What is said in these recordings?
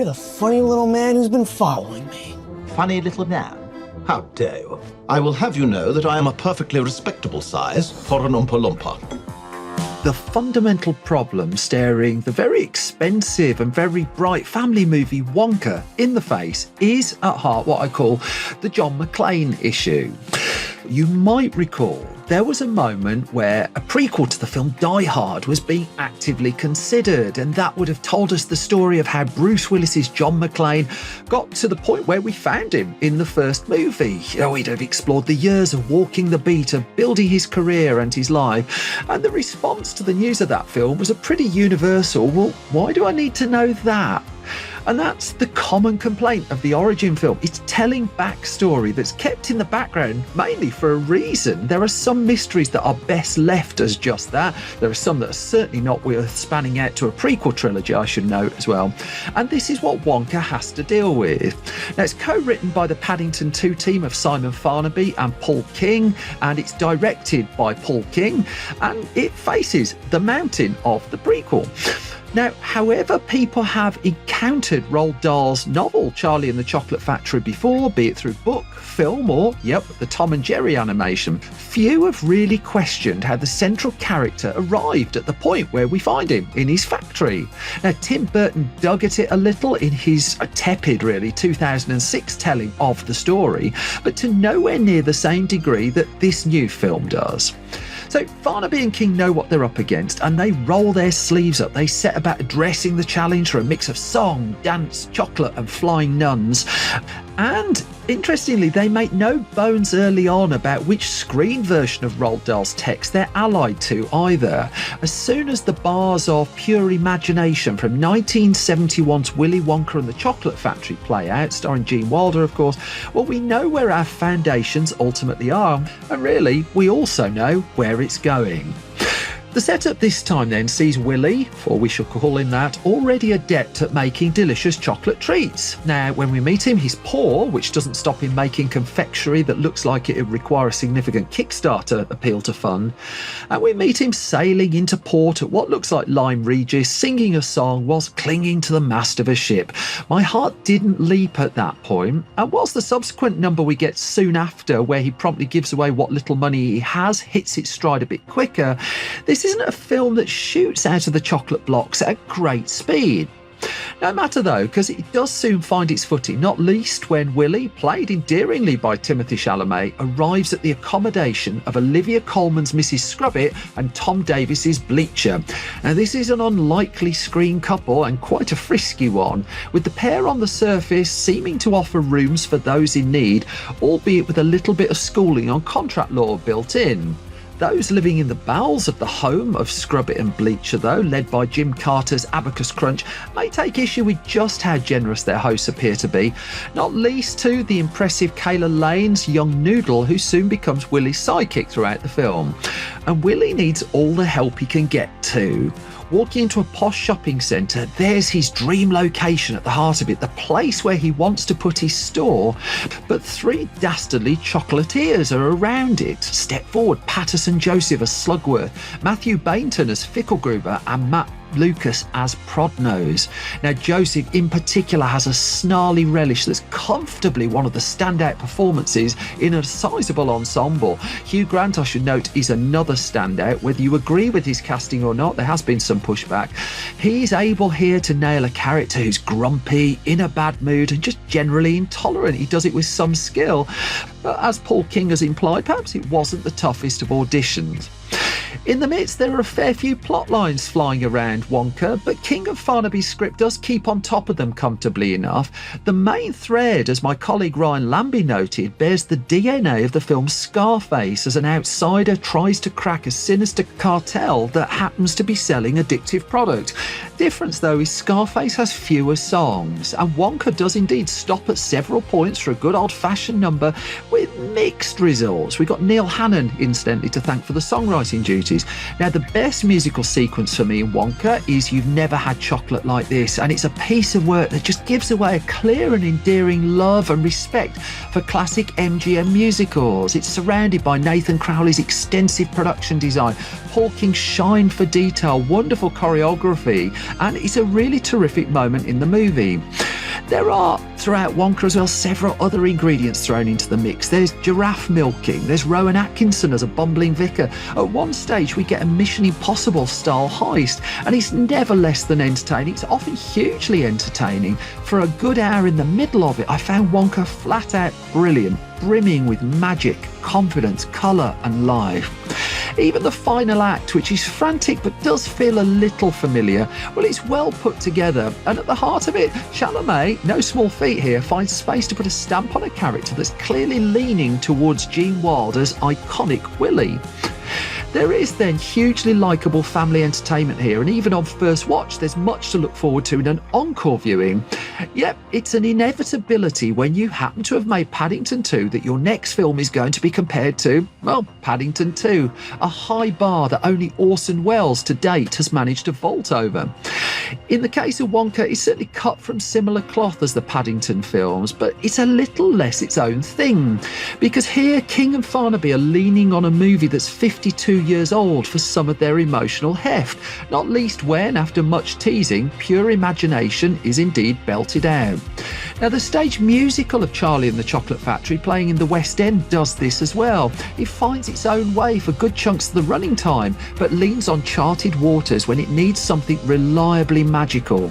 you're the funny little man who's been following me. Funny little man? How dare you? I will have you know that I am a perfectly respectable size for an Oompa Loompa. The fundamental problem staring the very expensive and very bright family movie Wonka in the face is at heart what I call the John McClane issue. You might recall there was a moment where a prequel to the film Die Hard was being actively considered, and that would have told us the story of how Bruce Willis's John McClane got to the point where we found him in the first movie. He'd have explored the years of walking the beat, of building his career and his life, and the response to the news of that film was a pretty universal, well, why do I need to know that? And that's the common complaint of the origin film. It's telling backstory that's kept in the background, mainly for a reason. There are some mysteries that are best left as just that. There are some that are certainly not worth spanning out to a prequel trilogy, I should note as well. And this is what Wonka has to deal with. Now, it's co-written by the Paddington 2 team of Simon Farnaby and Paul King, and it's directed by Paul King, and it faces the mountain of the prequel. Now, however people have encountered Roald Dahl's novel Charlie and the Chocolate Factory before, be it through book, film or, the Tom and Jerry animation, few have really questioned how the central character arrived at the point where we find him in his factory. Now, Tim Burton dug at it a little in his tepid, really, 2006 telling of the story, but to nowhere near the same degree that this new film does. So Farnaby and King know what they're up against, and they roll their sleeves up. They set about addressing the challenge for a mix of song, dance, chocolate and flying nuns. And interestingly, they make no bones early on about which screen version of Roald Dahl's text they're allied to either. As soon as the bars of pure imagination from 1971's Willy Wonka and the Chocolate Factory play out, starring Gene Wilder, of course, well, we know where our foundations ultimately are. And really, we also know where it's going. The setup this time then sees Willy, or we shall call him that, already adept at making delicious chocolate treats. Now, when we meet him, he's poor, which doesn't stop him making confectionery that looks like it would require a significant Kickstarter appeal to fund. And we meet him sailing into port at what looks like Lyme Regis, singing a song whilst clinging to the mast of a ship. My heart didn't leap at that point, and whilst the subsequent number we get soon after, where he promptly gives away what little money he has, hits its stride a bit quicker, this isn't a film that shoots out of the chocolate blocks at great speed. No matter though, because it does soon find its footing, not least when Willy, played endearingly by Timothée Chalamet, arrives at the accommodation of Olivia Colman's Mrs. Scrubbit and Tom Davis's Bleacher. Now, this is an unlikely screen couple and quite a frisky one, with the pair on the surface seeming to offer rooms for those in need, albeit with a little bit of schooling on contract law built in. Those living in the bowels of the home of Scrubbit and Bleacher, though, led by Jim Carter's Abacus Crunch, may take issue with just how generous their hosts appear to be, not least to the impressive Kayla Lane's young noodle, who soon becomes Willy's sidekick throughout the film. And Willy needs all the help he can get too. Walking into a posh shopping centre, there's his dream location at the heart of it, the place where he wants to put his store. But three dastardly chocolatiers are around it. Step forward, Patterson Joseph as Slugworth, Matthew Bainton as Ficklegruber, and Matt Lucas as Prodnose. Now, Joseph in particular has a snarly relish that's comfortably one of the standout performances in a sizable ensemble. Hugh Grant, I should note, is another standout. Whether you agree with his casting or not, there has been some pushback. He's able here to nail a character who's grumpy, in a bad mood, and just generally intolerant. He does it with some skill. But as Paul King has implied, perhaps it wasn't the toughest of auditions. In the midst, there are a fair few plot lines flying around Wonka, but King and Farnaby's script does keep on top of them comfortably enough. The main thread, as my colleague Ryan Lambie noted, bears the DNA of the film Scarface, as an outsider tries to crack a sinister cartel that happens to be selling addictive product. Difference though is Scarface has fewer songs, and Wonka does indeed stop at several points for a good old-fashioned number with mixed results. We got Neil Hannon, incidentally, to thank for the songwriting duties duties. Now, the best musical sequence for me in Wonka is You've Never Had Chocolate Like This, and it's a piece of work that just gives away a clear and endearing love and respect for classic MGM musicals. It's surrounded by Nathan Crowley's extensive production design, Paul King's shine for detail, wonderful choreography, and it's a really terrific moment in the movie. There are, throughout Wonka as well, several other ingredients thrown into the mix. There's giraffe milking, there's Rowan Atkinson as a bumbling vicar. At one stage we get a Mission Impossible style heist, and it's never less than entertaining. It's often hugely entertaining. For a good hour in the middle of it, I found Wonka flat out brilliant, brimming with magic, confidence, colour and life. Even the final act, which is frantic but does feel a little familiar, well, it's well put together, and at the heart of it, Chalamet, no small feat here, finds space to put a stamp on a character that's clearly leaning towards Gene Wilder's iconic Willy. There is then hugely likeable family entertainment here, and even on first watch there's much to look forward to in an encore viewing. Yep, it's an inevitability when you happen to have made Paddington 2 that your next film is going to be compared to, well, Paddington 2, a high bar that only Orson Welles to date has managed to vault over. In the case of Wonka, it's certainly cut from similar cloth as the Paddington films, but it's a little less its own thing, because here King and Farnaby are leaning on a movie that's 52 years old for some of their emotional heft, not least when, after much teasing, pure imagination is indeed belted out. Now, the stage musical of Charlie and the Chocolate Factory, playing in the West End, does this as well. It finds its own way for good chunks of the running time, but leans on charted waters when it needs something reliably magical.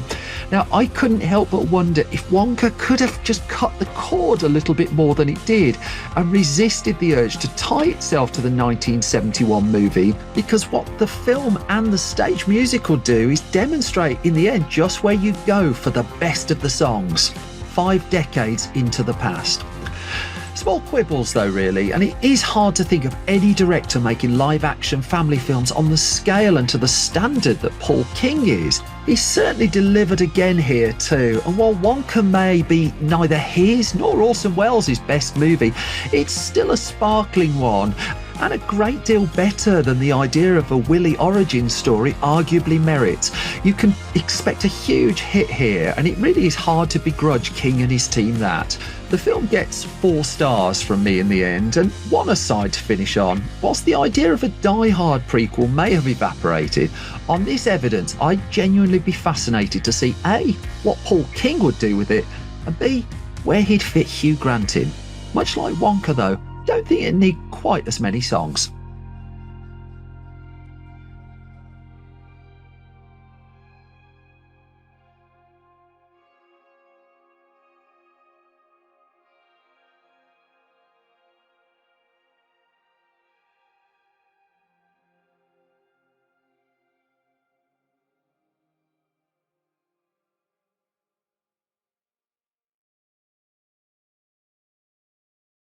Now, I couldn't help but wonder if Wonka could have just cut the cord a little bit more than it did and resisted the urge to tie itself to the 1971 movie, because what the film and the stage musical do is demonstrate in the end just where you go for the best of the songs, 5 decades into the past. Small quibbles though, really, and it is hard to think of any director making live-action family films on the scale and to the standard that Paul King is. He's certainly delivered again here too, and while Wonka may be neither his nor Orson Welles' best movie, it's still a sparkling one, and a great deal better than the idea of a Willy origin story arguably merits. You can expect a huge hit here, and it really is hard to begrudge King and his team that. The film gets 4 stars from me in the end, and one aside to finish on. Whilst the idea of a Die Hard prequel may have evaporated, on this evidence I'd genuinely be fascinated to see A, what Paul King would do with it, and B, where he'd fit Hugh Grant in. Much like Wonka though, don't think it'd need quite as many songs.